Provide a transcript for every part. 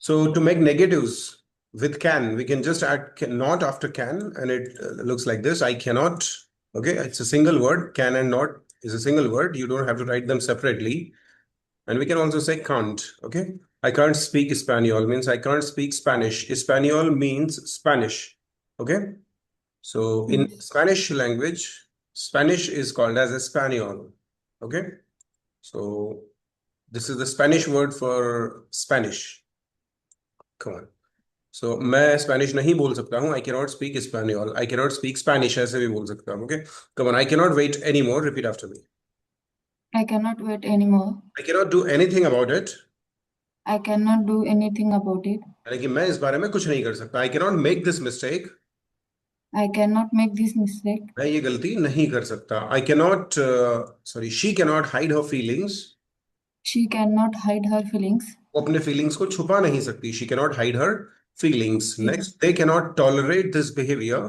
So to make negatives with can, we can just add not after can, and it looks like this. I cannot. Okay, it's a single word. Can and not is a single word. You don't have to write them separately. And we can also say can't. Okay, I can't speak Espanol means I can't speak Spanish. Espanol means Spanish. Okay, so in Yes. Spanish language, Spanish is called as Espanol. Okay, so this is the Spanish word for Spanish. Come on. So मैं Spanish नहीं बोल सकता हूँ. I cannot speak Espanol. I cannot speak Spanish ऐसे भी बोल सकता हूँ. Okay, come on. I cannot wait anymore. Repeat after me. I cannot wait anymore. I cannot do anything about it. I cannot do anything about it. यानी कि मैं इस बारे में कुछ नहीं कर सकता. I cannot make this mistake. I cannot make this mistake. मैं ये गलती नहीं कर सकता. I cannot. Sorry, she cannot hide her feelings. She cannot hide her feelings. वो अपने feelings को छुपा नहीं सकती. She cannot hide her feelings. Yes. Next, they cannot tolerate this behavior.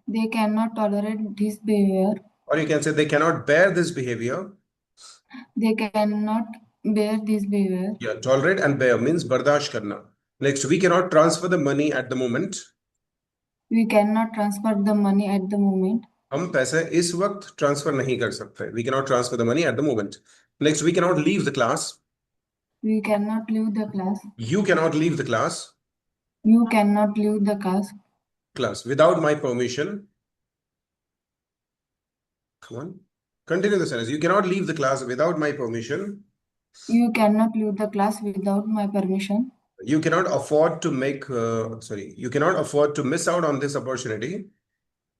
They cannot tolerate this behavior. Or you can say they cannot bear this behavior. They cannot bear this behavior. Yeah, tolerate and bear means बर्दाश्त करना. Next, we cannot transfer the money at the moment. We cannot transfer the money at the moment. हम पैसे इस वक्त transfer नहीं कर सकते. We cannot transfer the money at the moment. Next, we cannot leave the class. We cannot leave the class. You cannot leave the class. You cannot leave the Class without my permission. Come on. Continue the sentence. You cannot leave the class without my permission. You cannot leave the class without my permission. You cannot afford to you cannot afford to miss out on this opportunity.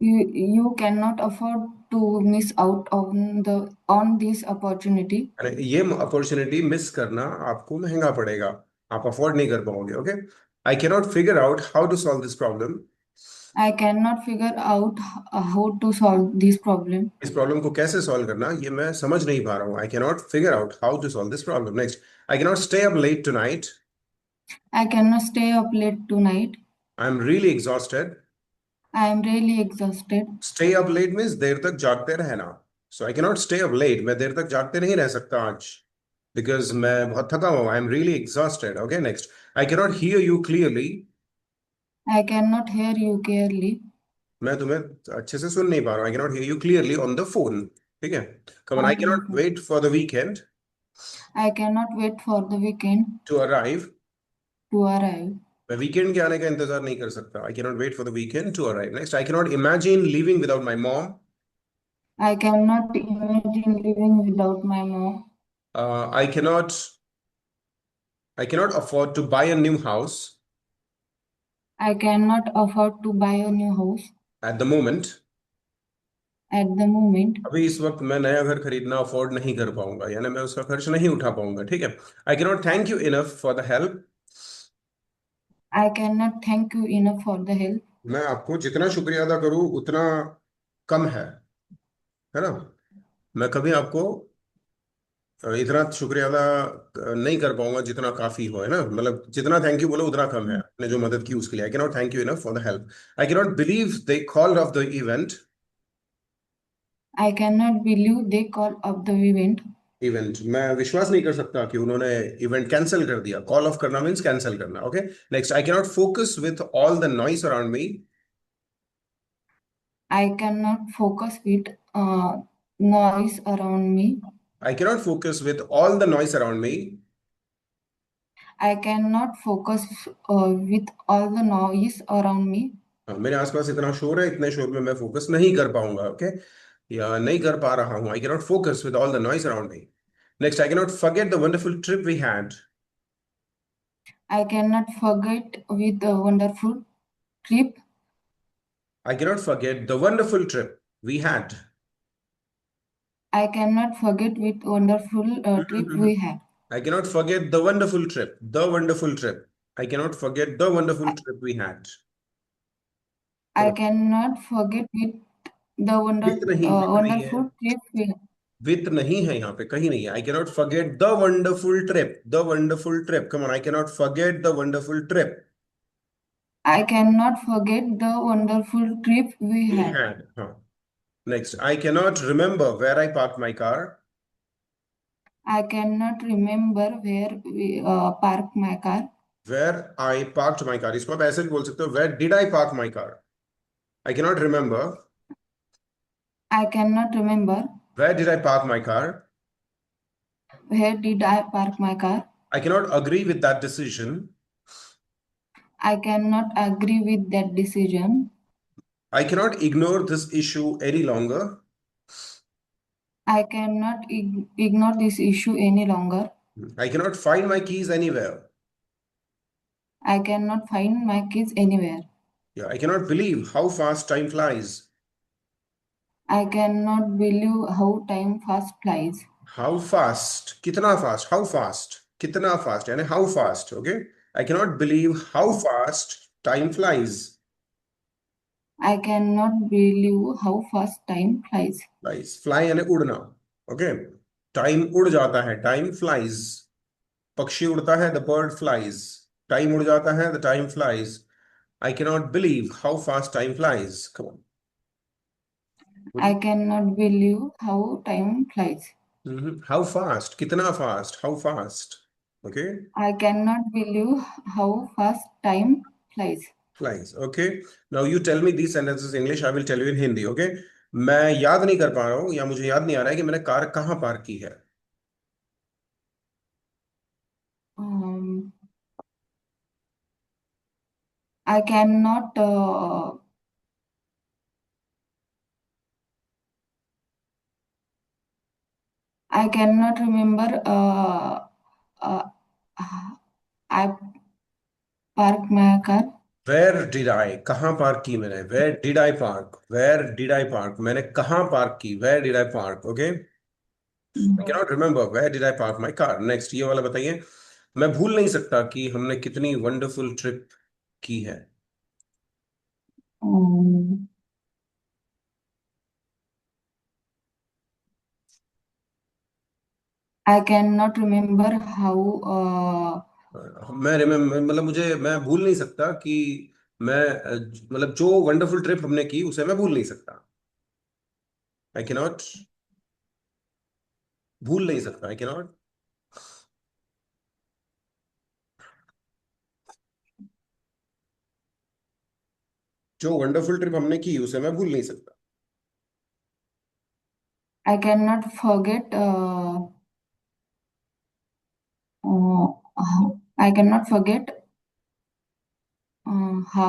You cannot afford to miss out on this opportunity. अरे ये opportunity miss करना आपको महंगा पड़ेगा. आप afford नहीं कर पाओगे. Okay, I cannot figure out how to solve this problem. I cannot figure out how to solve this problem. इस प्रॉब्लम को कैसे सॉल्व करना ये मैं समझ नहीं पा रहा हूँ. I cannot figure out how to solve this problem. Next, I cannot stay up late tonight. I cannot stay up late tonight. I am really exhausted. I am really exhausted. Stay up late means देर तक जागते रहना. So I cannot stay up late. मैं देर तक जागते नहीं रह सकता आज बिकॉज मैं बहुत थका हुआ. आई am really exhausted. Okay, next, I cannot hear you clearly. I cannot hear you clearly. मैं तुम्हें अच्छे से सुन नहीं पा रहा हूँ. I cannot hear you clearly on the phone. ठीक है, come on. I On the cannot phone. Wait for the weekend I cannot wait for the weekend to arrive. to arrive. मैं वीकेंड के आने का इंतजार नहीं कर सकता. I cannot wait for the weekend to arrive. Next, I cannot imagine living without my mom. I cannot imagine living without my mom. I cannot afford to buy a new house I cannot afford to buy a new house at the moment. at the moment. अभी इस वक्त मैं नया घर खरीदना afford नहीं कर पाऊंगा, यानी मैं उसका खर्च नहीं उठा पाऊंगा. ठीक है, आई cannot thank you enough for the help. I cannot thank you enough for the help. मैं आपको जितना शुक्रिया अदा करूं उतना कम है ना. मैं कभी आपको इतना शुक्रिया अदा नहीं कर पाऊंगा जितना काफी हो, है ना. मतलब जितना थैंक यू बोलो उतना कम है आपने जो मदद की उसके लिए. आई cannot thank you enough for the help. I cannot believe they called off the event. I cannot believe they called up the event. Event, मैं विश्वास नहीं कर सकता कि उन्होंने इवेंट कैंसिल कर दिया. कॉल ऑफ करना मीन्स कैंसिल करना. Okay, next, I cannot focus with all the noise around me. I cannot focus with noise around me. I cannot focus with all the noise around me. I cannot focus with all the noise around me. मेरे आसपास इतना शोर है, इतने शोर में मैं focus नहीं कर पाऊंगा. ओके, या नहीं कर पा रहा हूं. I cannot focus with all the noise around me. Next, I cannot forget the wonderful trip we had. I cannot forget with a wonderful trip. I cannot forget the wonderful trip we had. I cannot forget with wonderful trip we had. I cannot forget the wonderful trip. The wonderful trip. I cannot forget the wonderful I, trip we had. I So, cannot forget with the with नहीं है. wonderful trip we had. With नहीं है यहाँ पे, कहीं नहीं है. I cannot forget the wonderful trip. The wonderful trip. Come on, I cannot forget the wonderful trip I cannot forget the wonderful trip we we had. had. Huh. Next, I cannot remember where I parked my car. I cannot remember where we parked my car. Where I parked my car, इसको आप ऐसे भी बोल सकते हो, where did I park my car. I can not remember I cannot remember where did I park my car. where did I park my car. I can not agree with that decision. I cannot agree with that decision. I can not ignore this issue any longer. I cannot ignore this issue any longer. I can not find my keys anywhere. I cannot find my keys anywhere. I can not believe how fast time flies. I cannot believe how time fast flies. How fast, कितना fast, how fast, कितना fast यानी how fast, okay. I can not believe how fast time flies. I cannot believe how fast time flies. Flies, fly यानी उड़ना, okay. Time उड़ जाता है, time flies. पक्षी उड़ता है, द बर्ड फ्लाइज। टाइम उड़ जाता है, the time flies. I can not believe how fast time flies, come on. I cannot believe how time flies. How fast, कितना fast, how fast, okay. I cannot believe how fast time flies. Flies, okay. Now you tell me these sentences English, I will tell you in Hindi, okay. मैं याद नहीं कर पा रहा हूँ या मुझे याद नहीं आ रहा है कि मैंने कार कहाँ पार्क की है। Um, I cannot. I cannot remember. Uh, I park my car. Where did I, कहाँ पार्क की मैंने, where did I park, where did I park, मैंने कहाँ पार्क की, where did I park, okay. I cannot remember where did I park my car. Next ये वाला बताइए। मैं भूल नहीं सकता कि हमने कितनी वंडरफुल ट्रिप की है। Um, I cannot remember how. मैं रिमेम्बर मतलब मुझे, मैं भूल नहीं सकता कि मैं मतलब जो वंडरफुल ट्रिप हमने की उसे मैं भूल नहीं सकता। आई कैनॉट, भूल नहीं सकता, आई कैनॉट। जो वंडरफुल ट्रिप हमने की उसे मैं भूल नहीं सकता। I cannot forget. Uh, I cannot forget. How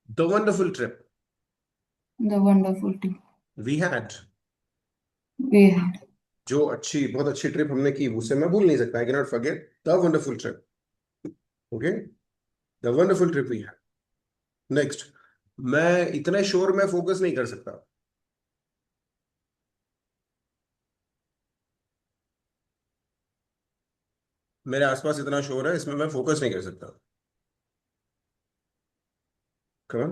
the wonderful trip the wonderful trip we had, we had. जो अच्छी, बहुत अच्छी ट्रिप हमने की उसे मैं भूल नहीं सकता। I cannot forget the wonderful trip, okay. The wonderful trip we had. Next, मैं इतने शोर में फोकस नहीं कर सकता। मेरे आसपास इतना शोर है, इसमें मैं फोकस नहीं कर सकता। कौन।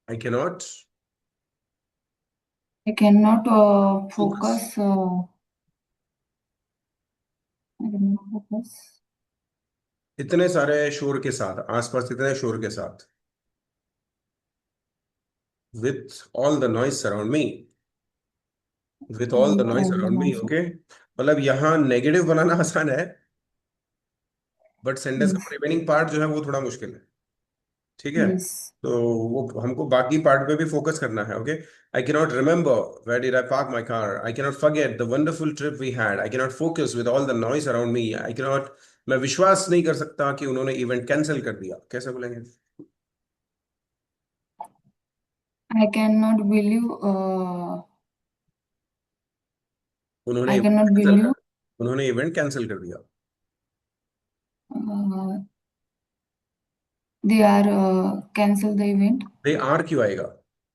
I cannot I cannot focus, focus. I cannot focus इतने सारे शोर के साथ, आसपास इतने शोर के साथ, with all the noise around me, with all the with noise all the around me, noise. Okay. मतलब यहाँ नेगेटिव बनाना आसान है, बट सेंटेंस का Yes. रिमेनिंग पार्ट जो है वो थोड़ा मुश्किल है, ठीक है। Yes. तो वो हमको बाकी पार्ट पे भी फोकस करना है, okay. I cannot remember where did I park my car, I cannot forget the wonderful trip we had, I cannot focus with all the noise around me, I cannot, मैं विश्वास नहीं कर सकता कि उन्होंने इवेंट कैंसिल कर दिया, कैसे बोलेंगे। I cannot believe. उन्होंने I event cannot cancel believe. कर, उन्होंने इवेंट कैंसिल कर दिया। Uh, they are cancel the event. They are क्यों आएगा,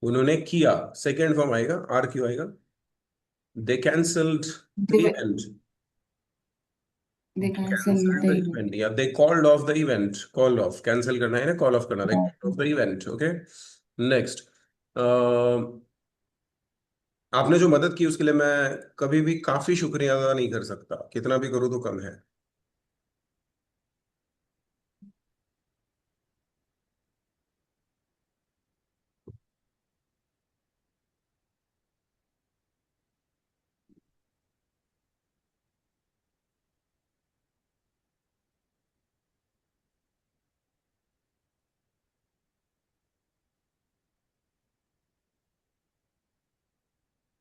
उन्होंने किया, सेकेंड फॉर्म आएगा, आर क्यों आएगा। They cancelled the They event, they they cancel canceled the the event. event, या they called off the event, called off, cancel करना है ना, call off करना, they called off the event, okay। next, आपने जो मदद की उसके लिए मैं कभी भी काफी शुक्रिया अदा नहीं कर सकता, कितना भी करूँ तो कम है।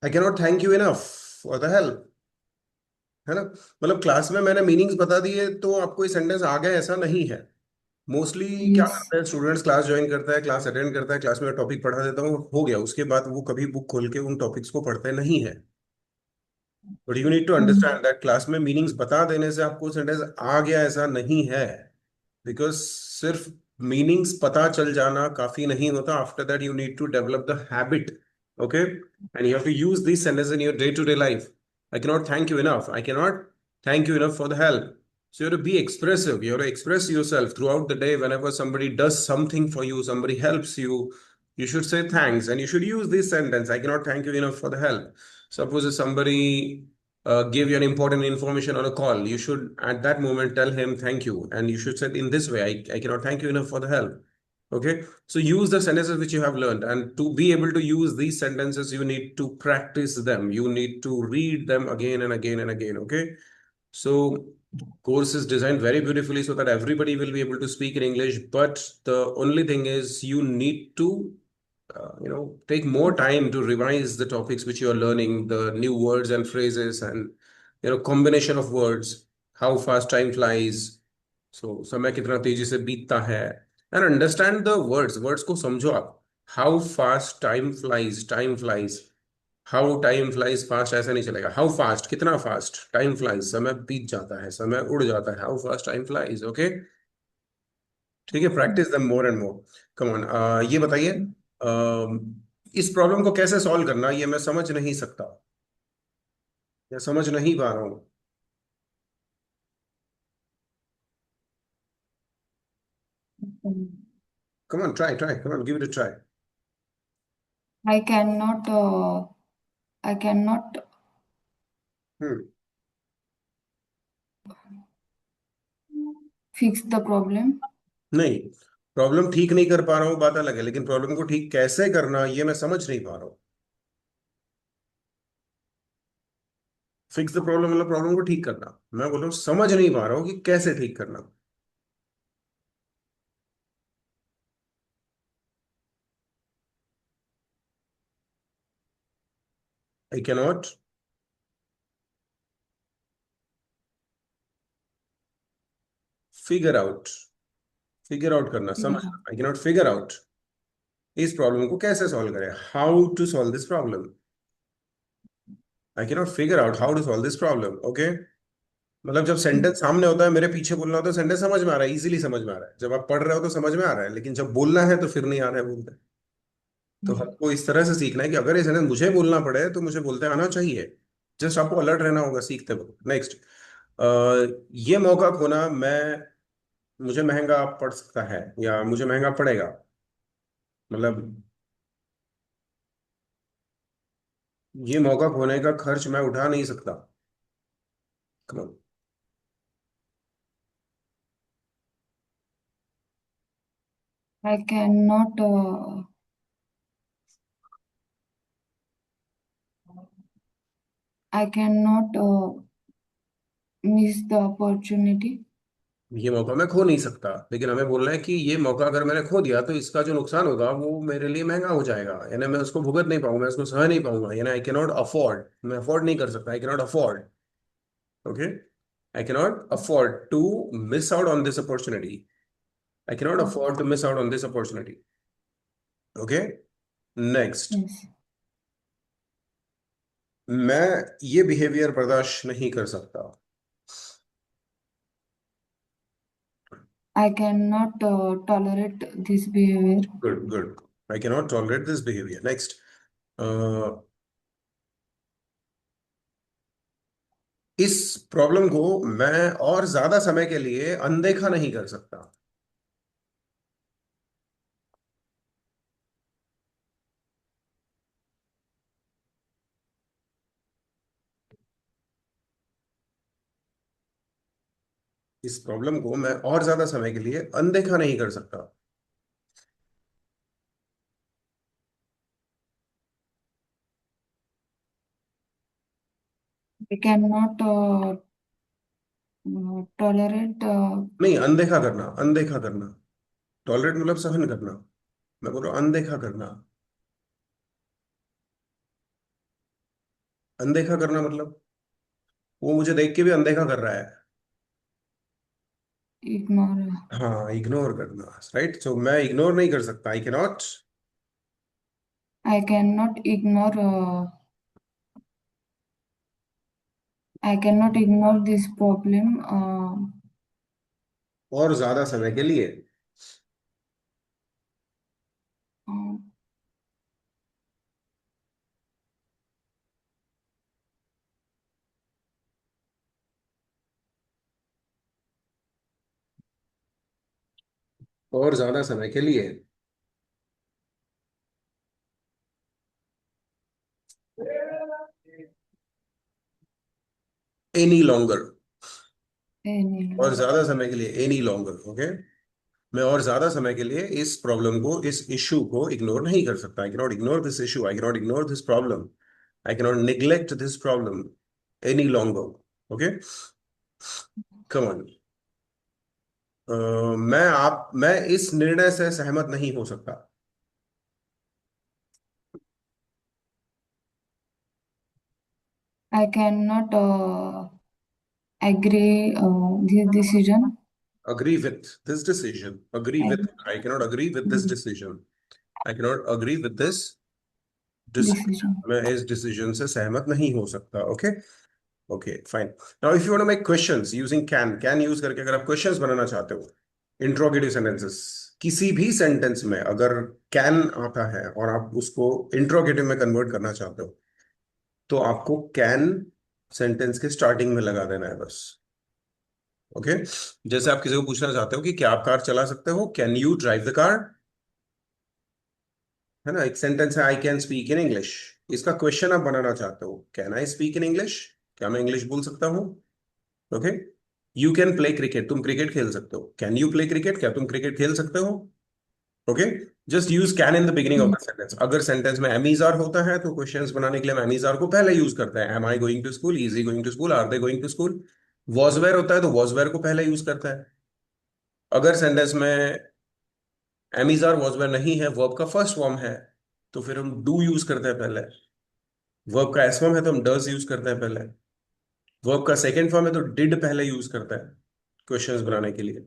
आई cannot thank you enough for the help, है ना। मतलब क्लास में मैंने मीनिंग्स बता दिए तो आपको ये सेंटेंस आ गया ऐसा नहीं है। मोस्टली क्या Yes. करते हैं स्टूडेंट्स, क्लास ज्वाइन करता है, क्लास अटेंड करता है, क्लास में टॉपिक पढ़ा देता हूँ, हो गया, उसके बाद वो कभी बुक खोल के उन टॉपिक्स को पढ़ते नहीं है। But you need to Mm. Understand that class में मीनिंग्स बता देने से आपको सेंटेंस आ गया ऐसा नहीं है। बिकॉज सिर्फ मीनिंग्स पता चल जाना काफी नहीं होता, after that you need to develop the habit, okay, and you have to use this sentence in your day to day life. I cannot thank you enough, I cannot thank you enough for the help. So you have to be expressive, you have to express yourself throughout the day. Whenever somebody does something for you, somebody helps you, you should say thanks, and you should use this sentence, I cannot thank you enough for the help. Suppose if somebody give you an important information on a call, you should at that moment tell him thank you, and you should say it in this way, I cannot thank you enough for the help. Okay, so use the sentences which you have learned, and to be able to use these sentences, you need to practice them. You need to read them again and again and again. Okay, so course is designed very beautifully so that everybody will be able to speak in English. But the only thing is you need to take more time to revise the topics which you are learning, the new words and phrases, and combination of words, how fast time flies. So समय कितना तेजी से बीतता है, and understand the words को समझो आप. How fast time flies. How time flies fast ऐसा नहीं चलेगा. हाउ फास्ट, कितना फास्ट टाइम फ्लाइज, समय बीत जाता है, समय उड़ जाता है. How fast time flies. Okay, ठीक है, practice them more and more. Come on, ये बताइए, इस प्रॉब्लम को कैसे सॉल्व करना, ये मैं समझ नहीं सकता या समझ नहीं पा रहा हूँ. Come on, try try, come on, give it a try. I cannot. I cannot hmm. fix the problem. नहीं, प्रॉब्लम ठीक नहीं कर पा रहा हूँ बात अलग है, लेकिन प्रॉब्लम को ठीक कैसे करना ये मैं समझ नहीं पा रहा हूँ. फिक्स द प्रॉब्लम मतलब प्रॉब्लम को ठीक करना, मैं बोल रहा हूँ समझ नहीं पा रहा हूँ कि कैसे ठीक करना. I cannot figure out. Figure out करना, Figure समझना. out. I cannot figure out इस प्रॉब्लम को कैसे सॉल्व करें, how to solve this problem. I cannot figure out how to solve this problem. Okay, मतलब जब सेंटेंस सामने होता है, मेरे पीछे बोलना होता है, सेंटेंस समझ में आ रहा है, इजीली समझ में आ रहा है. जब आप पढ़ रहे हो तो समझ में आ रहा है, लेकिन जब बोलना है तो फिर नहीं आ रहा है बोलते. तो हमको इस तरह से सीखना है कि अगर ये सेंटेंस मुझे बोलना पड़े तो मुझे बोलते आना चाहिए. जस्ट आपको अलर्ट रहना होगा सीखते वक्त. नेक्स्ट, ये मौका खोना मैं मुझे महंगा पड़ सकता है या मुझे महंगा पड़ेगा. मतलब ये मौका खोने का खर्च मैं उठा नहीं सकता. Come on. I cannot. I cannot miss the opportunity. ये मौका मैं खो नहीं सकता, लेकिन हमें बोलना है कि ये मौका अगर मैंने खो दिया तो इसका जो नुकसान होगा वो मेरे लिए महंगा हो जाएगा, यानी मैं उसको भुगत नहीं पाऊंगा, मैं उसको सह नहीं पाऊंगा. यानी आई कैन नॉट अफोर्ड, मैं अफोर्ड नहीं कर सकता. I can not afford. Okay, I can not afford to miss out on this opportunity. I can not afford to miss out on this opportunity. Okay, next, Yes. मैं ये behaviour बर्दाश्त नहीं कर सकता. I cannot tolerate this behavior. Good good. I can not tolerate this behaviour. Next, इस problem को मैं और ज्यादा समय के लिए अनदेखा नहीं कर सकता. इस प्रॉब्लम को मैं और ज्यादा समय के लिए अनदेखा नहीं कर सकता. I cannot tolerate. नहीं, अनदेखा करना, अनदेखा करना. टॉलरेट मतलब सहन करना, मैं बोल रहा हूँ अनदेखा करना. अनदेखा करना मतलब वो मुझे देख के भी अनदेखा कर रहा है। Ignore. हाँ, इग्नोर करना, राइट। सो मैं इग्नोर नहीं कर सकता, I can not. I cannot ignore. I cannot ignore this problem. और ज्यादा समय के लिए। Uh, और ज्यादा समय के लिए। Any longer. any और longer. ज्यादा समय के लिए, एनी लॉन्गर, ओके। मैं और ज्यादा समय के लिए इस प्रॉब्लम को, इस इशू को इग्नोर नहीं कर सकता। I can not ignore this issue, I can not ignore this problem, I can not neglect this problem any longer. Okay, come on. मैं इस निर्णय से सहमत नहीं हो सकता। I cannot agree this decision. Agree with this decision. Agree with. Ag- I cannot agree with this decision. I cannot agree with this decision. Decision. मैं इस डिसीजन से सहमत नहीं हो सकता। Okay, okay, fine. Now if you want to make questions using can use करके, अगर आप क्वेश्चंस बनाना चाहते हो, इंट्रोगेटिव सेंटेंसेस, किसी भी सेंटेंस में अगर कैन आता है और आप उसको इंट्रोगेटिव में कन्वर्ट करना चाहते हो, तो आपको कैन सेंटेंस के स्टार्टिंग में लगा देना है बस। ओके, जैसे आप किसी को पूछना चाहते हो कि क्या आप कार चला सकते हो, can you drive the car, है ना। एक सेंटेंस है I can speak in English, इसका क्वेश्चन आप बनाना चाहते हो, can I speak in English, क्या मैं इंग्लिश बोल सकता हूँ। Okay, you can play cricket, तुम क्रिकेट खेल सकते हो, कैन यू प्ले क्रिकेट, क्या तुम क्रिकेट खेल सकते हो। Okay, just use can in the beginning of Mm. The sentence. अगर सेंटेंस में एम इज आर होता है तो क्वेश्चंस बनाने के लिए हम एम इज आर को पहले यूज करते हैं। Am I going to school, is he going to school, are they going to school. Was were होता है तो वॉज वेयर को पहले यूज करता है। अगर सेंटेंस में am is are was were नहीं है, वर्ब का फर्स्ट फॉर्म है, तो फिर हम डू यूज करते हैं पहले। वर्ब का एस फॉर्म है तो हम डज यूज करते हैं पहले। वर्ब का सेकेंड फॉर्म है तो डिड पहले यूज करता है क्वेश्चंस बनाने के लिए।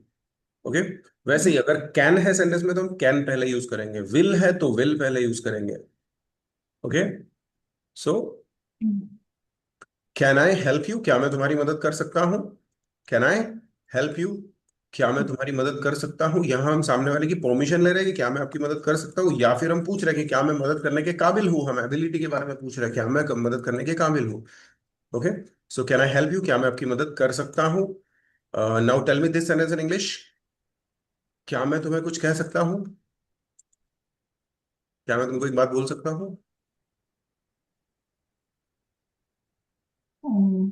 ओके, वैसे ही अगर कैन है सेंटेंस में तो हम कैन पहले यूज करेंगे, विल है तो विल पहले यूज करेंगे। Okay, so Mm. Can I help you, क्या मैं तुम्हारी मदद कर सकता हूँ। कैन आई हेल्प यू, क्या मैं तुम्हारी मदद कर सकता हूँ। यहां हम सामने वाले की परमिशन ले रहे हैं कि क्या मैं आपकी मदद कर सकता हूँ, या फिर हम पूछ रहे हैं कि क्या मैं मदद करने के काबिल हूँ। हम एबिलिटी के बारे में पूछ रहे हैं, क्या मैं मदद करने के काबिल हूँ। Okay, so can I help you, क्या मैं आपकी मदद कर सकता हूँ। Now tell me this sentence in English, क्या मैं तुम्हें कुछ कह सकता हूँ, क्या मैं तुमको एक बात बोल सकता हूँ। Um,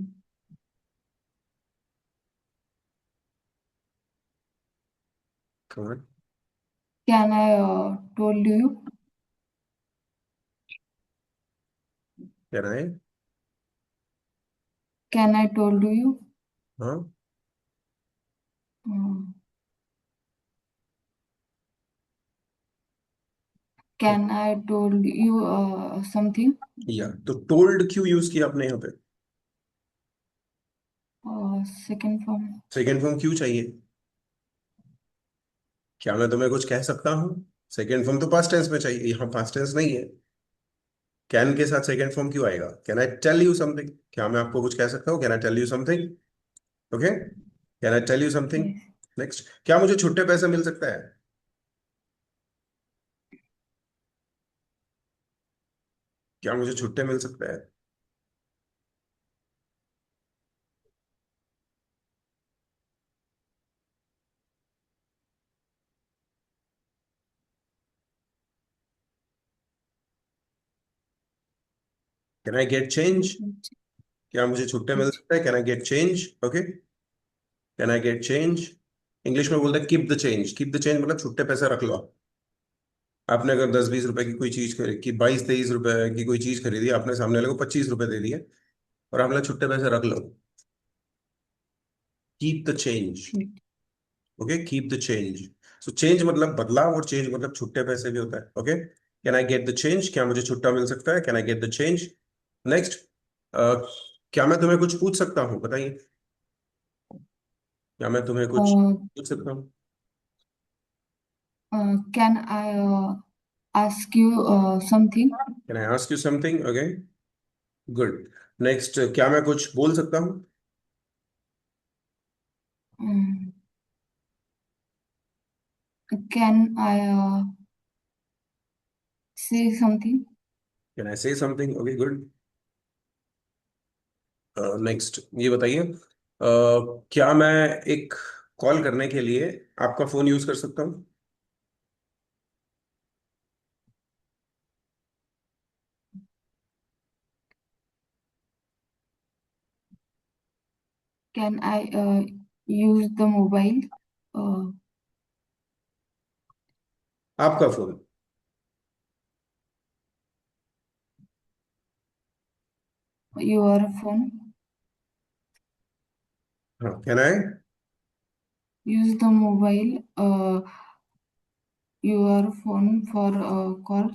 Come on. can I told you? Can I? Can I told you? हाँ, Um, can I told you something? या तो टोल्ड क्यों यूज किया आपने यहाँ पे। Second form. सेकेंड फॉर्म क्यों चाहिए, क्या मैं तुम्हें कुछ कह सकता हूँ। सेकेंड फॉर्म तो पास्ट टेंस में चाहिए, यहाँ पास्ट टेंस नहीं है। कैन के साथ सेकेंड फॉर्म क्यों आएगा। Can I tell you something, क्या मैं आपको कुछ कह सकता हूँ, can I tell you something. Okay, can I tell you something. Yes. Next, क्या मुझे छुट्टे पैसे मिल सकता है, क्या मुझे छुट्टे मिल सकता है। कैन आई गेट चेंज, क्या मुझे छुट्टे मिल सकता है, can I get change. Okay, can I get change. English में बोलते हैं keep the change, keep the change मतलब छुट्टे पैसे रख लो। आपने अगर 10-20 रुपए की कोई चीज खरीदी, की 22-23 रुपए की कोई चीज खरीदी, आपने सामने वाले को 25 रुपए दे दिए और आपने छुट्टे पैसे रख लो। Keep the change. Yes. Okay, keep the change. So change मतलब बदलाव और चेंज मतलब छुट्टे पैसे भी होता है। Okay, can I get the change, क्या मुझे छुट्टा मिल सकता है, can I get the change. Next, क्या मैं तुम्हें कुछ पूछ सकता हूँ, बताइए। क्या मैं तुम्हें कुछ uh, पूछ सकता हूँ? can I ask you something? Can I ask you something? Okay, good. Next, क्या मैं कुछ बोल सकता हूँ? Um, can I say something? Can I से समथिंग? Okay, good. नेक्स्ट ये बताइए, क्या मैं एक कॉल करने के लिए आपका फोन यूज कर सकता हूँ? Can I use the mobile? Uh, आपका फोन? your phone? हाँ, can I? Use the mobile, your phone for call.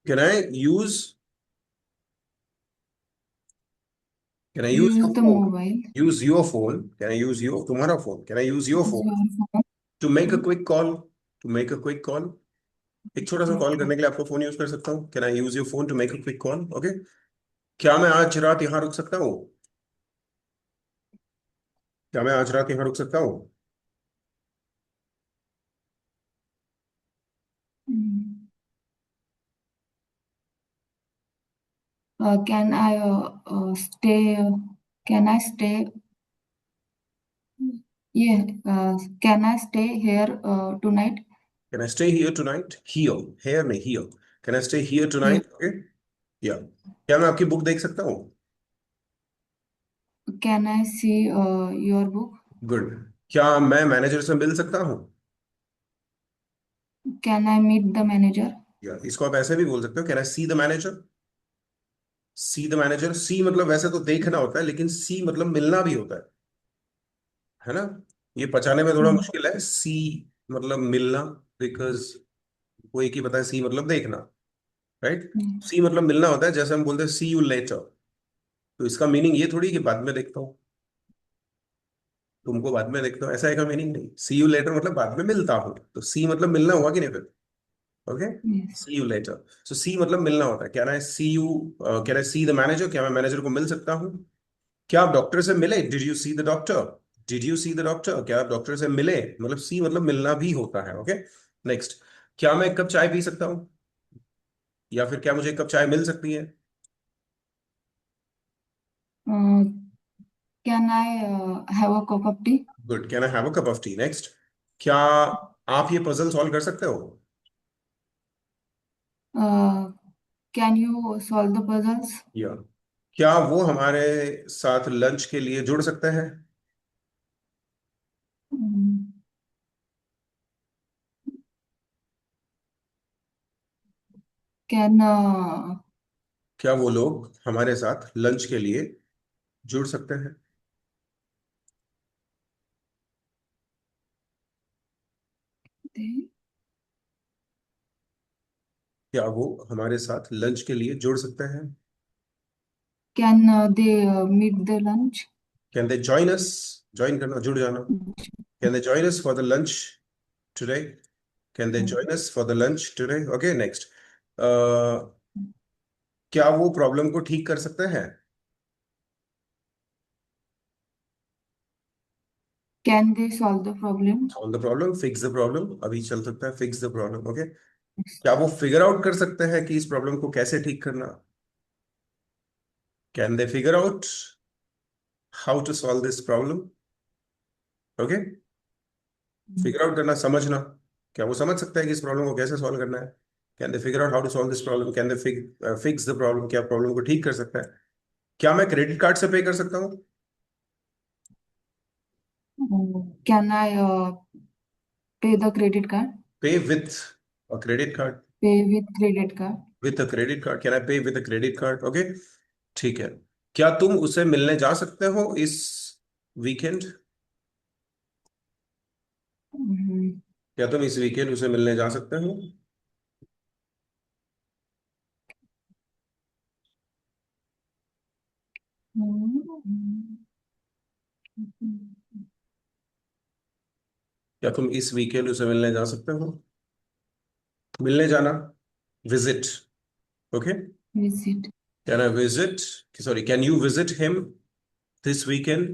Can I use? Can I use Use your the phone? mobile. Use your phone? Can I use your, तुम्हारा phone, can I use your Use phone your phone. To make a quick call? To make a quick call, एक छोटा सा call Okay. करने के लिए आपका phone use कर सकता हूँ। Can I use your phone to make a quick call? Okay. क्या मैं आज रात यहाँ रुक सकता हूँ? क्या मैं आज रात यहाँ रुक सकता हूँ? Mm. Can I stay? Can I stay? Yeah. Can I stay here tonight? Can I stay here tonight? Here, hair नहीं, here. Can I stay here Yeah. Tonight? Okay, yeah. क्या मैं आपकी बुक देख सकता हूँ? Can I see your book? Good. क्या मैं manager से मिल सकता हूँ? Can I meet the manager? या इसको आप ऐसे भी बोल सकते हो, can I see the manager? See the manager, see मतलब वैसे तो देखना होता है, लेकिन सी मतलब मिलना भी होता है ना? ये पचाने में थोड़ा Mm. मुश्किल है, सी मतलब मिलना, बिकॉज वो एक ही पता है, सी मतलब देखना, राइट? Mm. सी मतलब मिलना होता है, जैसे हम बोलते हैं सी यू लेटर, तो इसका मीनिंग ये थोड़ी कि बाद में देखता हूँ, तुमको बाद में देखता हूँ, ऐसा है का मीनिंग नहीं। सी यू लेटर मतलब बाद में मिलता हूँ, तो सी मतलब मिलना हुआ कि नहीं फिर? Okay, Yes. See you later. So see मतलब मिलना होता है। Can I see you, can I see the manager? क्या मैं मैनेजर को मिल सकता हूँ? क्या आप डॉक्टर से मिले? Did you see the doctor? Did you see the doctor? क्या आप डॉक्टर से मिले? मतलब सी मतलब मिलना भी होता है। Okay, next. क्या मैं एक कप चाय पी सकता हूँ, या फिर क्या मुझे एक कप चाय मिल सकती है? Uh, can I have a cup of tea? Good, can I have a cup of T? Next. क्या आप ये पजल सॉल्व कर सकते हो? Uh, can you solve the puzzles? या क्या वो हमारे साथ लंच के लिए जुड़ सकते हैं? Mm. Can क्या वो लोग हमारे साथ लंच के लिए जुड़ सकते हैं? they क्या वो हमारे साथ लंच के लिए जुड़ सकते हैं? meet the lunch? Can they join us? Join करना, जुड़ जाना। Can they join us for the lunch today? Can they join us for the lunch today? Okay, next. क्या वो प्रॉब्लम को ठीक कर सकते हैं? Can they solve the problem? Solve the problem, fix the problem, अभी चल सकता है, फिक्स द प्रॉब्लम। ओके, क्या वो फिगर आउट कर सकते हैं कि इस प्रॉब्लम को कैसे ठीक करना? Can they figure out how to solve this problem? Okay, figure out करना, समझना। क्या वो समझ सकते हैं कि इस प्रॉब्लम को कैसे सॉल्व करना है? Can they figure out how to solve this problem? Can they fix the problem? क्या प्रॉब्लम को ठीक कर सकता है? क्या मैं क्रेडिट कार्ड से पे कर सकता हूँ? Can I pay the credit card? Pay with a credit card? Pay with credit card? With a credit card, can I pay with a credit card? Okay, ठीक है। क्या तुम उसे मिलने जा सकते हो इस वीकेंड? Mhm. क्या तुम इस वीकेंड उसे मिलने जा सकते हो? क्या तुम इस वीकेंड उसे मिलने जा सकते हो? मिलने जाना, visit. Okay, visit. Can I visit, sorry, can you visit him this weekend?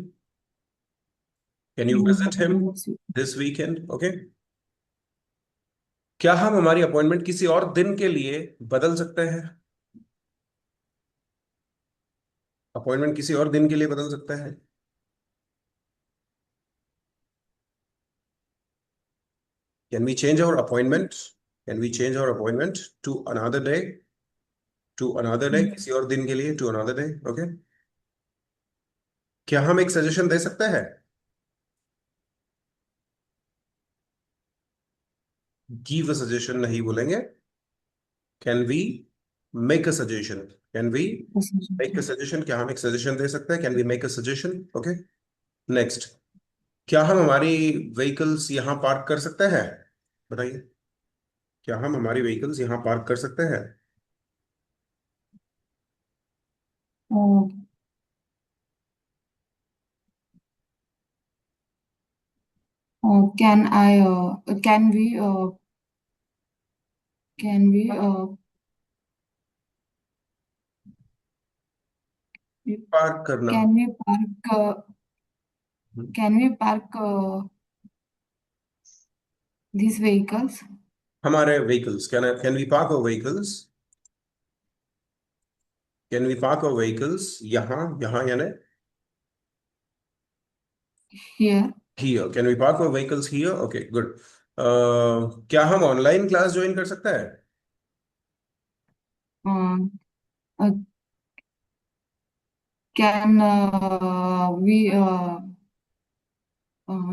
Can you Can you visit him visit this week? This weekend? Okay. क्या हम हमारी अपॉइंटमेंट किसी और दिन के लिए बदल सकते हैं? अपॉइंटमेंट किसी और दिन के लिए बदल सकते हैं? Can we change our appointment? Can we change our appointment to another day? To another day, Mm. किसी और दिन के लिए, टू अनदर डे। ओके। क्या हम एक सजेशन दे सकते हैं? गिव अ सजेशन नहीं बोलेंगे। Can we make a suggestion? Can we make a Decision. Suggestion? क्या हम एक सजेशन दे सकते हैं? Can we make a suggestion? Okay. Next, क्या हम हमारी व्हीकल्स यहाँ पार्क कर सकते हैं? बताइए, क्या हम हमारी व्हीकल्स यहाँ पार्क कर सकते हैं? Uh, can I? Can we? Park करना। Can we park? Can we park these vehicles हमारे vehicles, can we park our vehicles? Can we park our vehicles यहाँ, यहाँ यानी here? Here? Can we park our vehicles here? Okay, good. क्या हम online class join कर सकते हैं? Um, uh, can we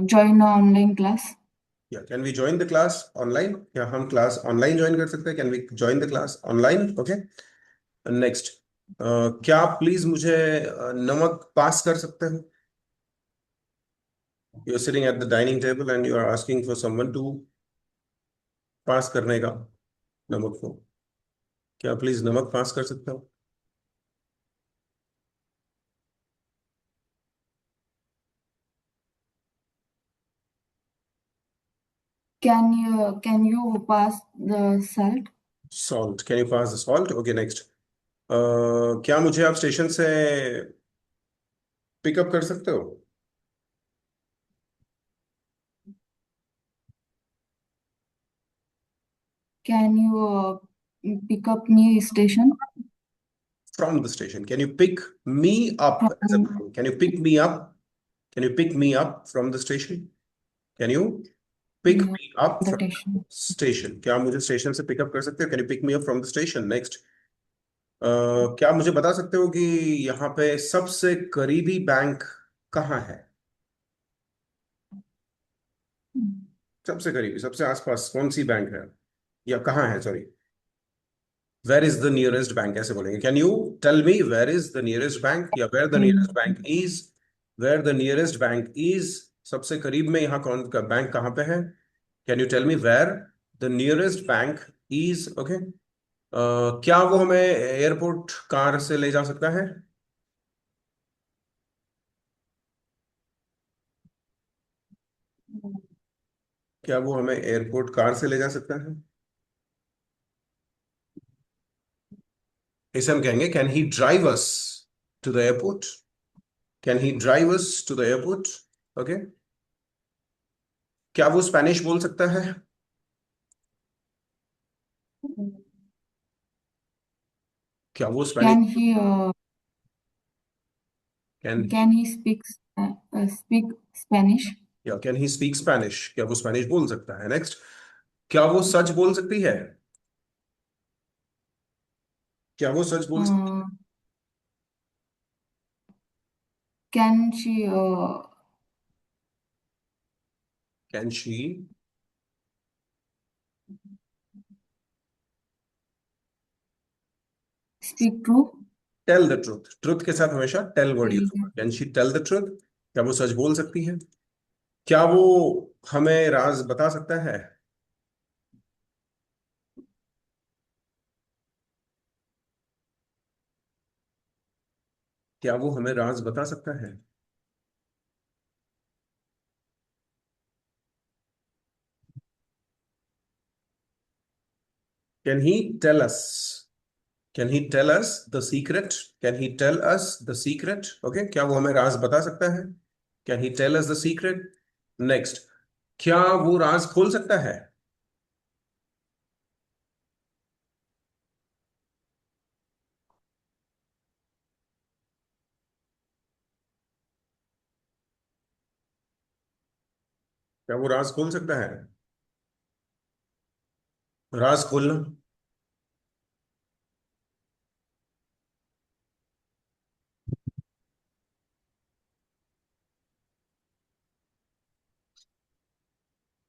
join an online class? या can we join the class online? क्या हम क्लास ऑनलाइन ज्वाइन कर सकते हैं? Can we join the class online? Okay. Next, क्या आप प्लीज मुझे नमक पास कर सकते हो? You are sitting at the dining table and you are asking for someone to pass करने का नमक को। क्या प्लीज नमक पास कर सकते हो? Can you pass the salt? Salt, can you pass the salt? Okay, next, क्या मुझे आप स्टेशन से पिकअप कर सकते हो? Can you pick up me station from the station, can you pick me up? from can you pick me up? Can you pick me up from the station? Can you pick near me up the from station? Station? क्या आप मुझे station से pick up कर सकते हो? Can you pick me up from the station? Next, क्या आप मुझे बता सकते हो कि यहाँ पे सबसे करीबी बैंक कहाँ है? सबसे करीबी, सबसे आसपास कौन सी बैंक है, या कहाँ है, sorry. Where is the nearest bank ऐसे बोलेंगे। Can you tell me where is the nearest bank, या where the nearest Okay. Bank is? Where the nearest bank is, सबसे करीब में यहाँ कौन का बैंक कहाँ पे है? Can you tell me where the nearest bank is? Okay. क्या वो हमें एयरपोर्ट कार से ले जा सकता है? क्या वो हमें एयरपोर्ट कार से ले जा सकता है? इसे हम कहेंगे can he drive us to the airport? Can he drive us to the airport? Okay. क्या वो स्पेनिश बोल सकता है? क्या वो Spanish? Can he can, can he speak Spanish? या कैन ही स्पीक स्पेनिश? क्या वो स्पेनिश बोल सकता है? नेक्स्ट, क्या वो सच बोल सकती है? क्या वो सच बोल सकती Uh, can she है? Can she speak true? Tell the truth? Truth के साथ हमेशा टेल वर्ड यूज Tell होगा। Can she tell the truth? क्या वो सच बोल सकती है? क्या वो हमें राज बता सकता है? क्या वो हमें राज बता सकता है? Can he tell us, can he tell us the secret, can he tell us the secret, okay, क्या वो हमें राज बता सकता है? Can he tell us the secret. Next, क्या वो राज खोल सकता है? क्या वो राज खोल सकता है? राज खोलना।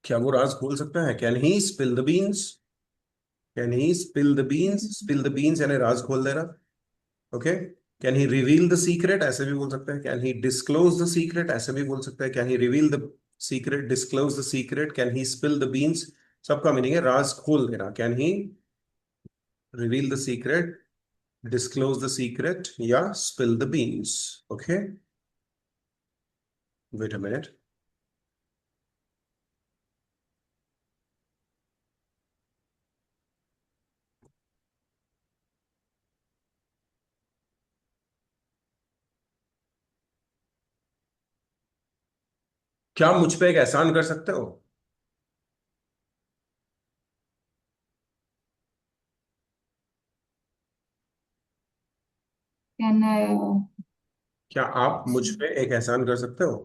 क्या वो राज खोल सकता है? Can he spill the beans, can he spill the beans, spill the beans यानी राज खोल देना, okay. Can he reveal the secret, ऐसे भी बोल सकते हैं। Can he disclose the secret, ऐसे भी बोल सकते हैं। Can he reveal the secret, disclose the secret, can he spill the beans, सबका मीनिंग है राज खोल देना। Can he reveal the secret, disclose the secret या spill the beans, okay. Wait a minute. क्या मुझ पे एक एहसान कर सकते हो? Can I क्या आप मुझ पे एक एहसान कर सकते हो?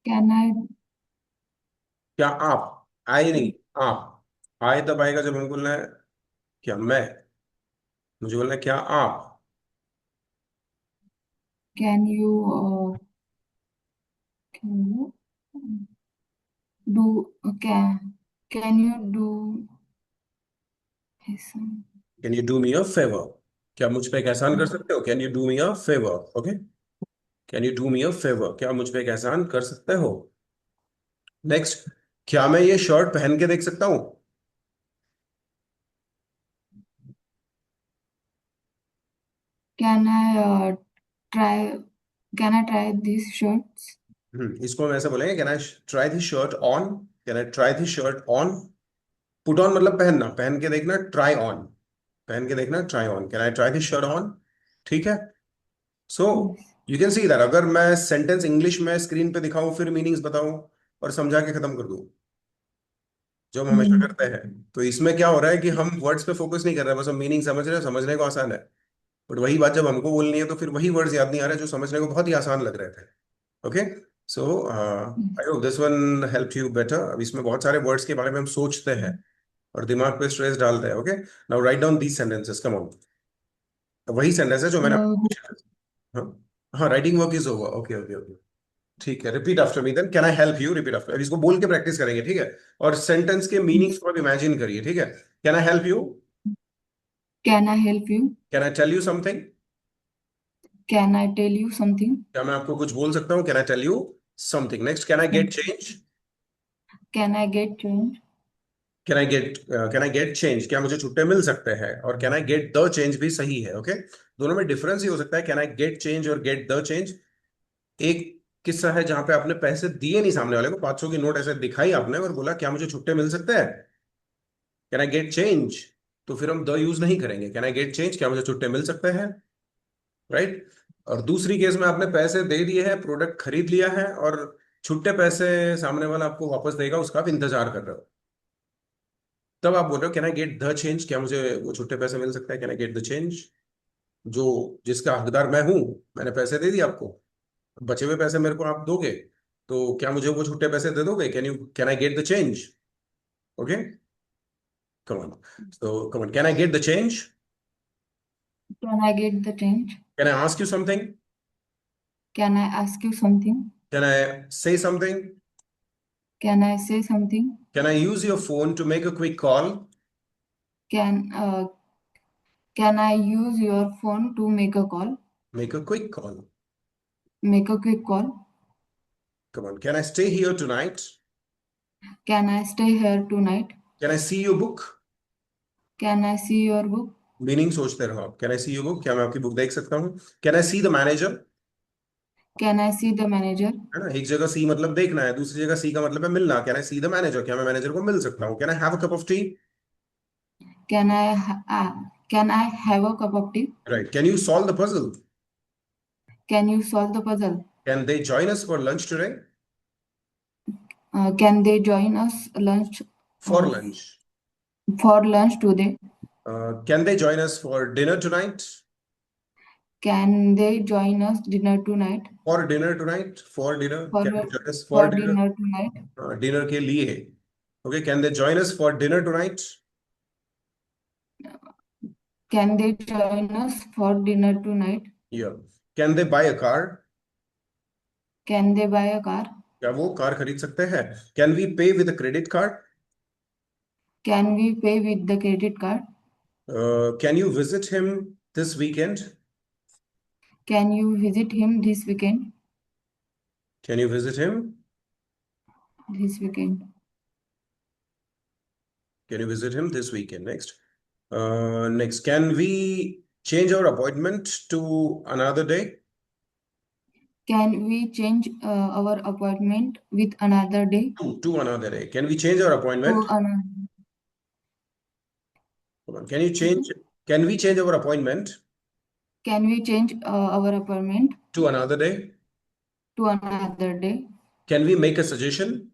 can I क्या आप, आई नहीं, आप, आए तब आएगा जब हमें बोलना है क्या मैं, मुझे बोलना है क्या आप। can you can you do can you do ऐसा? Can you do me a favour, क्या मुझ पे एक एहसान कर सकते हो? Can you do me a favour, okay. Can you do me a favour, क्या मुझ पे एक एहसान कर सकते हो? नेक्स्ट, क्या मैं ये शर्ट पहन के देख सकता हूँ? Can I try try these shirts? इसको हम ऐसे बोलेंगे, can I try this shirt on, can I try this shirt on. Put on मतलब पहनना, पहन के देखना, ट्राई ऑन, पहन के देखना, try on, can I try this shirt on, ठीक है। सो Yes. You can see that अगर मैं सेंटेंस इंग्लिश में स्क्रीन पे दिखाऊं फिर मीनिंग्स बताऊं और समझा के खत्म कर दूं, जो हम हमेशा Hmm. करते हैं, तो इसमें क्या हो रहा है कि हम वर्ड्स पे फोकस नहीं कर रहे हैं, बस हम मीनिंग समझ रहे हैं, समझने को आसान है। बट वही बात जब हमको बोलनी है तो फिर वही वर्ड्स याद नहीं आ रहे जो समझने को बहुत ही आसान लग रहे थे, okay. So I Yes. Hope this one help you better. अब इसमें बहुत सारे वर्ड्स के बारे में हम सोचते हैं और दिमाग पे स्ट्रेस डालते हैं, okay. Now write down these sentences, come on. वही सेंटेंस है जो मैंने आपको Uh, पूछा। हाँ, हाँ, writing work is over, okay okay okay. ठीक है, repeat after me then, can I help you, repeat after, अब इसको बोल के प्रैक्टिस करेंगे, ठीक है। और सेंटेंस के मीनिंग्स को अब इमेजिन करिए, ठीक है। Can I help you, can I help you? Can I tell you something, Can I tell you something? क्या मैं आपको कुछ बोल सकता हूँ? Can I tell you something. Next, can I get change, Can I get change? Can I get change, क्या मुझे छुट्टे मिल सकते हैं? और can I get the change भी सही है, ओके। दोनों में डिफरेंस ही हो सकता है, कैन आई गेट चेंज और गेट द चेंज। एक किस्सा है जहां पे आपने पैसे दिए नहीं सामने वाले को, 500 की नोट ऐसे दिखाई आपने और बोला क्या मुझे छुट्टे मिल सकते हैं, कैन आई गेट चेंज, तो फिर हम द यूज नहीं करेंगे, कैन आई गेट चेंज, क्या मुझे छुट्टे मिल सकते हैं, राइट। और दूसरी केस में आपने पैसे दे दिए हैं, प्रोडक्ट खरीद लिया है और छुट्टे पैसे सामने वाला आपको वापस देगा, उसका आप इंतजार कर रहे हो, तब आप बोल रहे हो can I get the change, क्या मुझे वो छुट्टे पैसे मिल सकते हैं, can I get the change, जो जिसका हकदार मैं हूं, मैंने पैसे दे दिए आपको, बचे हुए पैसे मेरे को आप दोगे, तो क्या मुझे वो छुट्टे पैसे दे दोगे? Can I get the change, okay. Come on, so come on, can I get the change, Can I get the change? can I ask you something, Can I ask you something? can I say something, Can I say something? can I use your phone to make a quick call, Can can I use your phone to make a call? make a quick call, Make a quick call. come on, can I stay here tonight, Can I stay here tonight? can I see your book, Can I see your book? Meaning सोचते रहो आप। Can I see you book, क्या मैं आपकी book देख सकता हूँ? Can I see the manager? Can I see the manager? है ना, एक जगह सी मतलब देखना है, दूसरी जगह सी का मतलब है मिलना। Can I see the manager, क्या मैं मैनेजर को मिल सकता हूँ? Can I have a cup of T? Can I have a cup of tea? Right. Can you solve the puzzle? Can you solve the puzzle? Can they join us for lunch today? Can they join us lunch for uh, lunch. for lunch today? Can they join us for dinner tonight? Can they join us dinner tonight? For dinner tonight, for dinner, For can they join us for for dinner? dinner tonight? Dinner के लिए। Okay, can they join us for dinner tonight? Can they join us for dinner tonight? या can they buy a car? Can they buy a car? क्या वो car खरीद सकते हैं? Can we पे with a credit card? Can we pay with the credit card? Can you visit him this weekend? Can you visit him this weekend? Can you visit him? This weekend. Can you visit him this weekend? Next. Next, can we change our appointment to another day? Can we change our appointment with another day To another day. Can we change our to appointment? another? Hold on. Can you change? Can we change our appointment Can we change our appointment to another day? to another day? Can we make a suggestion?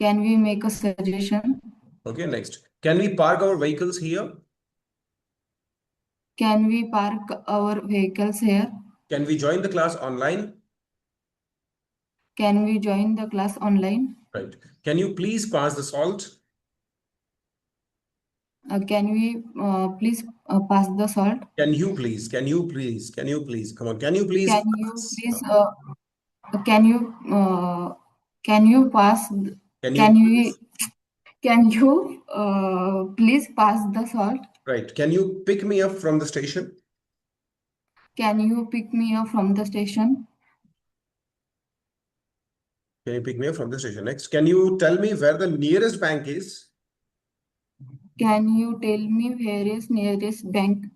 Can we make a suggestion? Okay, next. Can we park our vehicles here? Can we park our vehicles here? Can we join the class online? Can we join the class online? Right. Can you please pass the salt? Can we please pass the salt? Can you please? Can you please? Can you please? Come on. Can you please Can you pass? please can you can you pass Can can you you please? can you please pass the salt? Right. Can you pick me up from the station? Can you pick me up from the station? Can you pick me up from the station? Next, can you tell me where the nearest bank is? Can you tell me where is nearest bank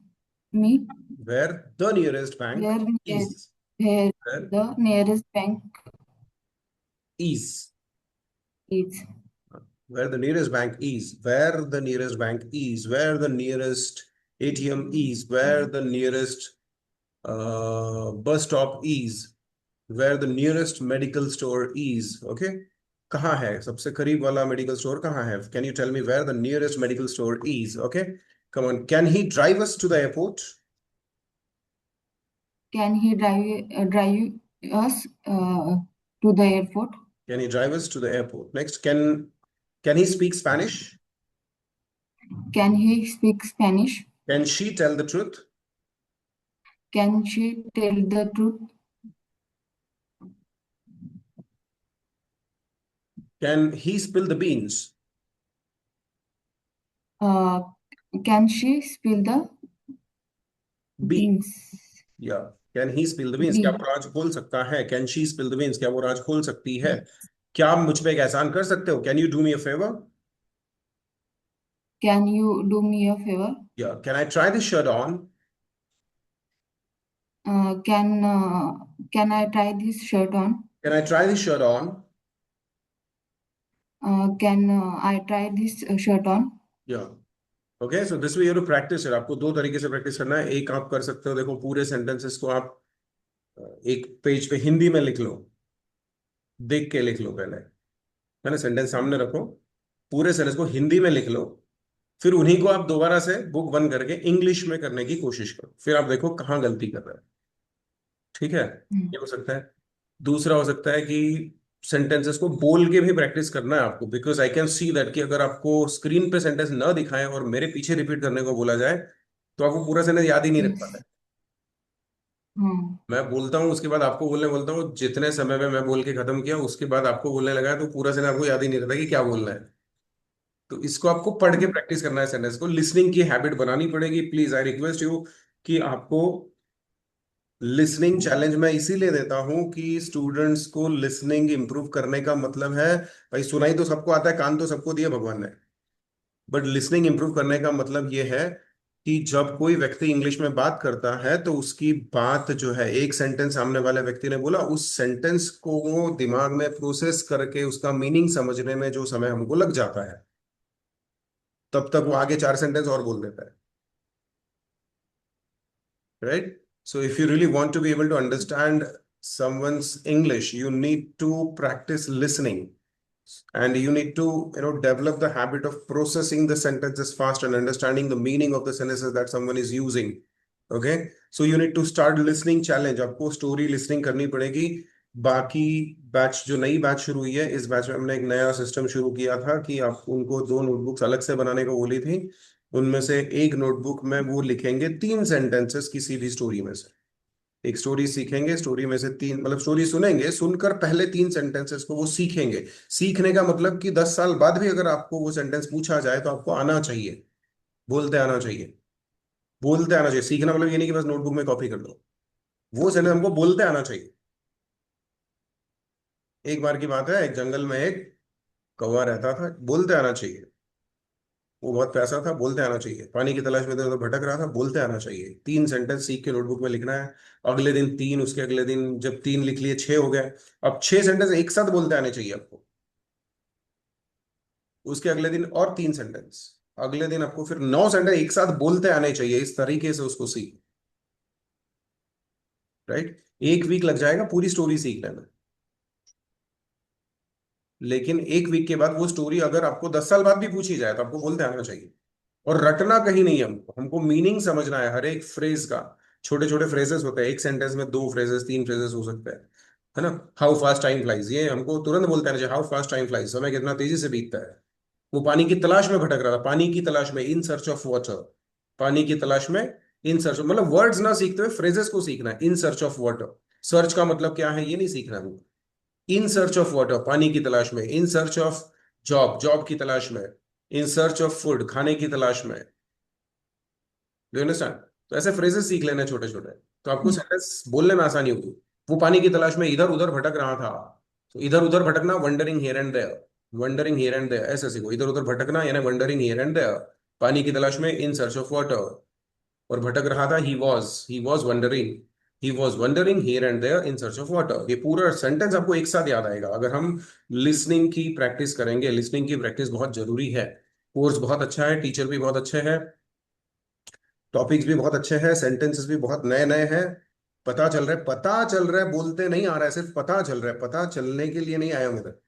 me? Where the nearest bank Where is? where Where the nearest bank is? is? Where the nearest bank is? Where the nearest bank is? Where the nearest ATM is? Where the nearest bus stop is? Where the nearest medical store is? Okay. कहाँ है सबसे करीब वाला medical store कहाँ है? Can you tell me where the nearest medical store is? Okay. Come on. Can he drive us to the airport? Can he drive us to the airport? Can he drive us to the airport? Next, can he speak Spanish? Can he speak Spanish? Can she tell the truth? Can she tell the truth? Can he spill the beans? Uh, can she spill the B. beans? Yeah. Can he spill the beans? क्या B. वो राज खोल सकता है? Can she spill the beans? क्या वो राज खोल सकती है? क्या आप मुझ पे एक एहसान कर सकते हो? Can you do me a favor? Can you do me a favor? Yeah. Can I try this shirt on? Can I try this shirt on? Can I try this shirt on? Can I try this shirt on? Yeah. Okay. So this way you have to practice it. आपको दो तरीके से practice करना है। एक आप कर सकते हो, देखो पूरे सेंटेंसेस को आप एक पेज पे हिंदी में लिख लो, देख के लिख लो पहले, है ना। सेंटेंस सामने रखो, पूरे सेंटेंस को हिंदी में लिख लो, फिर उन्हीं को आप दोबारा से बुक बंद करके इंग्लिश में करने की कोशिश करो, फिर आप देखो कहाँ गलती कर रहे हैं। ठीक है, ये हो सकता है। दूसरा हो सकता है कि सेंटेंसेस को बोल के भी प्रैक्टिस करना है आपको, because I can see that कि अगर आपको स्क्रीन पे सेंटेंस ना दिखाएं और मेरे पीछे रिपीट करने को बोला जाए तो आपको पूरा सेंटेंस याद ही नहीं रख पाता है। Yes. हाँ. मैं बोलता हूँ, उसके बाद आपको बोलने बोलता हूँ, जितने समय में मैं बोल के खत्म किया उसके बाद आपको बोलने लगा तो पूरा सेंटेंस आपको याद ही नहीं रहता कि क्या बोलना है। तो इसको आपको पढ़ के प्रैक्टिस करना है, सेंटेंस को लिसनिंग की हैबिट बनानी पड़ेगी। प्लीज आई रिक्वेस्ट यू कि आपको लिसनिंग चैलेंज मैं इसीलिए देता हूं कि स्टूडेंट्स को लिसनिंग इंप्रूव करने का मतलब है, भाई सुनाई तो सबको आता है, कान तो सबको दिए भगवान ने, बट लिसनिंग इंप्रूव करने का मतलब ये है कि जब कोई व्यक्ति इंग्लिश में बात करता है तो उसकी बात जो है, एक सेंटेंस सामने वाले व्यक्ति ने बोला, उस सेंटेंस को वो दिमाग में प्रोसेस करके उसका मीनिंग समझने में जो समय हमको लग जाता है, तब तक वो आगे 4 सेंटेंस और बोल देता है, right? So if you really want to be able to understand someone's English, you need to practice listening, and you need to, develop the habit of processing the sentences fast and understanding the meaning of the sentences that someone is using. Okay, so you need to start listening challenge. आपको story listening करनी पड़ेगी। बाकी batch, जो नई batch शुरू हुई है, इस बैच में हमने एक नया सिस्टम शुरू किया था कि आप उनको 2 नोटबुक्स अलग से बनाने को बोली थी। उनमें से एक नोटबुक में वो लिखेंगे 3 सेंटेंसेस किसी भी स्टोरी में से। एक स्टोरी सीखेंगे, स्टोरी में से 3, मतलब स्टोरी सुनेंगे, सुनकर पहले 3 सेंटेंसेस को वो सीखेंगे। सीखने का मतलब कि 10 साल बाद भी अगर आपको वो सेंटेंस पूछा जाए तो आपको आना चाहिए, बोलते आना चाहिए। बोलते आना चाहिए, सीखना मतलब ये नहीं कि बस नोटबुक में कॉपी कर लो। वो सेंटेंस हमको बोलते आना चाहिए। एक बार की बात है, एक जंगल में एक कौवा रहता था, बोलते आना चाहिए। वो बहुत प्यासा था, बोलते आना चाहिए। पानी की तलाश में इधर उधर भटक रहा था, बोलते आना चाहिए। 3 सेंटेंस सीख के नोटबुक में लिखना है। अगले दिन 3, उसके अगले दिन जब 3 लिख लिए, 6 हो गए। अब 6 सेंटेंस एक साथ बोलते आने चाहिए आपको। उसके अगले दिन और 3 सेंटेंस। अगले दिन आपको फिर 9 सेंटेंस एक साथ बोलते आने चाहिए। इस तरीके से उसको सीख, राइट? 1 वीक लग जाएगा पूरी स्टोरी सीखने में, लेकिन 1 वीक के बाद वो स्टोरी अगर आपको 10 साल बाद भी पूछी जाए तो आपको बोलते आना चाहिए। और रटना कहीं नहीं है, हमको हमको मीनिंग समझना है हर एक फ्रेज का। छोटे छोटे फ्रेजेस होते हैं, एक सेंटेंस में 2 फ्रेजेस, 3 फ्रेजेस हो सकते हैं, है ना? हाउ फास्ट टाइम फ्लाइज, ये हमको तुरंत बोलते हैं, हाउ फास्ट टाइम फ्लाइज, समय कितना तेजी से बीतता है। वो पानी की तलाश में भटक रहा था, पानी की तलाश में, इन सर्च ऑफ वाटर। पानी की तलाश में, इन सर्च, मतलब वर्ड्स ना सीखते हुए फ्रेजेस को सीखना है। इन सर्च ऑफ वाटर, सर्च का मतलब क्या है ये नहीं सीखना है। इन सर्च ऑफ वाटर, पानी की तलाश में। इन सर्च ऑफ जॉब, जॉब की तलाश में। इन सर्च ऑफ फूड, खाने की तलाश में। Do understand? तो ऐसे फ्रेजेस सीख लेने छोटे छोटे, तो आपको सेंटेंस बोलने में आसानी होगी। वो पानी की तलाश में इधर उधर भटक रहा था, तो इधर उधर भटकना, wondering here and there. Wondering here and there, ऐसे सीखो। इधर उधर भटकना यानी वंडरिंग हियर एंड देयर। पानी की तलाश में, इन सर्च ऑफ वाटर। और भटक रहा था, he was wondering, he was wondering here and there in search of water. ये पूरा सेंटेंस आपको एक साथ याद आएगा अगर हम लिसनिंग की प्रैक्टिस करेंगे। लिसनिंग की प्रैक्टिस बहुत जरूरी है। कोर्स बहुत अच्छा है, टीचर भी बहुत अच्छे हैं, टॉपिक्स भी बहुत अच्छे हैं, सेंटेंसेस भी बहुत नए नए हैं। पता चल रहा है, बोलते नहीं आ रहा है, सिर्फ पता चल रहा है। पता चलने के लिए नहीं आया हम इधर,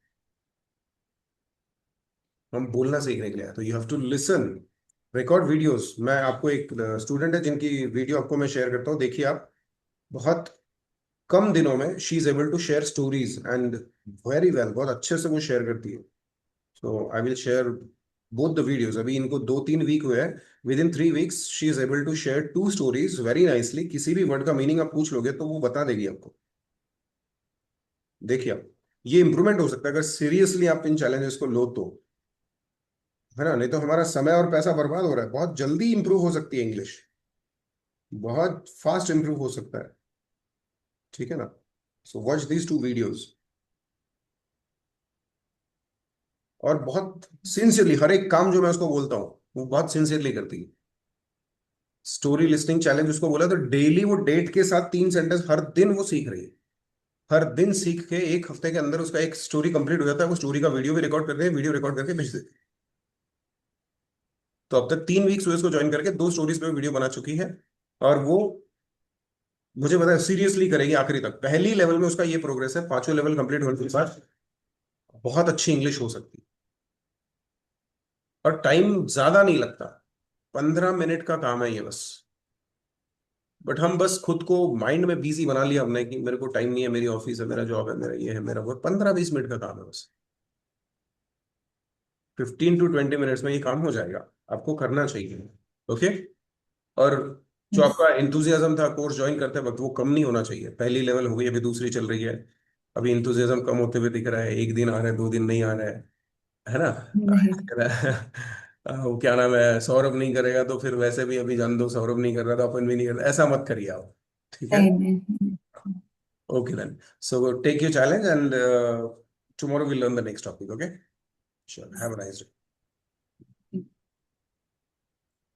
हम बोलना सीखने के लिए आए। तो you have to listen. Record videos, मैं आपको एक स्टूडेंट है जिनकी वीडियो आपको मैं शेयर करता हूँ, देखिए आप। बहुत कम दिनों में she is able to share stories and very well, बहुत अच्छे से वो शेयर करती है। So I will share both the videos. अभी इनको 2-3 वीक हुए हैं। With in 3 weeks she is able to share 2 stories very nicely. किसी भी वर्ड का मीनिंग आप पूछ लोगे तो वो बता देगी आपको। देखिए आप, ये इंप्रूवमेंट हो सकता है अगर सीरियसली आप इन चैलेंजेस को लो तो, है ना? नहीं तो हमारा समय और पैसा बर्बाद हो रहा है। बहुत जल्दी इंप्रूव हो सकती है इंग्लिश, बहुत फास्ट इंप्रूव हो सकता है। ठीक है ना? So watch these 2 videos. और बहुत सिंसियरली हर एक काम जो मैं उसको बोलता हूँ वो बहुत सिंसियरली करती है। स्टोरी लिस्टिंग चैलेंज उसको बोला तो डेली वो डेट के साथ 3 सेंटेंस हर दिन वो सीख रही है। हर दिन सीख के 1 हफ्ते के अंदर उसका एक स्टोरी कंप्लीट हो जाता है। वो स्टोरी का वीडियो भी रिकॉर्ड करते हैं, वीडियो रिकॉर्ड करके भेज देते हैं। तो अब तक 3 वीक्स हुए इसको ज्वाइन करके, 2 स्टोरीज पे वीडियो बना चुकी है। और वो, मुझे पता है, सीरियसली करेगी आखिरी तक। पहली लेवल में उसका ये प्रोग्रेस है, 5वें लेवल कंप्लीट होने के बाद बहुत अच्छी इंग्लिश हो सकती है। और टाइम ज्यादा नहीं लगता, 15 मिनट का काम है ये बस। बट हम बस खुद को माइंड में बिजी बना लिया हमने कि मेरे को टाइम नहीं है, मेरी ऑफिस है, मेरा जॉब है, मेरा ये है, मेरा वो। 15-20 मिनट का काम है बस। 15 to 20 मिनट्स में ये काम हो जाएगा। आपको करना चाहिए। ओके? और जो आपका इंथुजियाज्म था कोर्स ज्वाइन करते वक्त, वो कम नहीं होना चाहिए। पहली लेवल हो गई, अभी दूसरी चल रही है। अभी इंथुजियाज्म कम होते हुए दिख रहा है, एक दिन आ रहा है, 2 दिन नहीं आ रहा है ना? नहीं, वो क्या नाम है, सौरभ नहीं करेगा तो फिर वैसे भी अभी जान दो, सौरभ नहीं कर रहा तो अपन भी नहीं कर रहा, ऐसा मत करिए आप। ठीक है? नहीं, नहीं। Okay then. So take your challenge and tomorrow we'll learn the next topic. Okay? Sure. Have a nice day.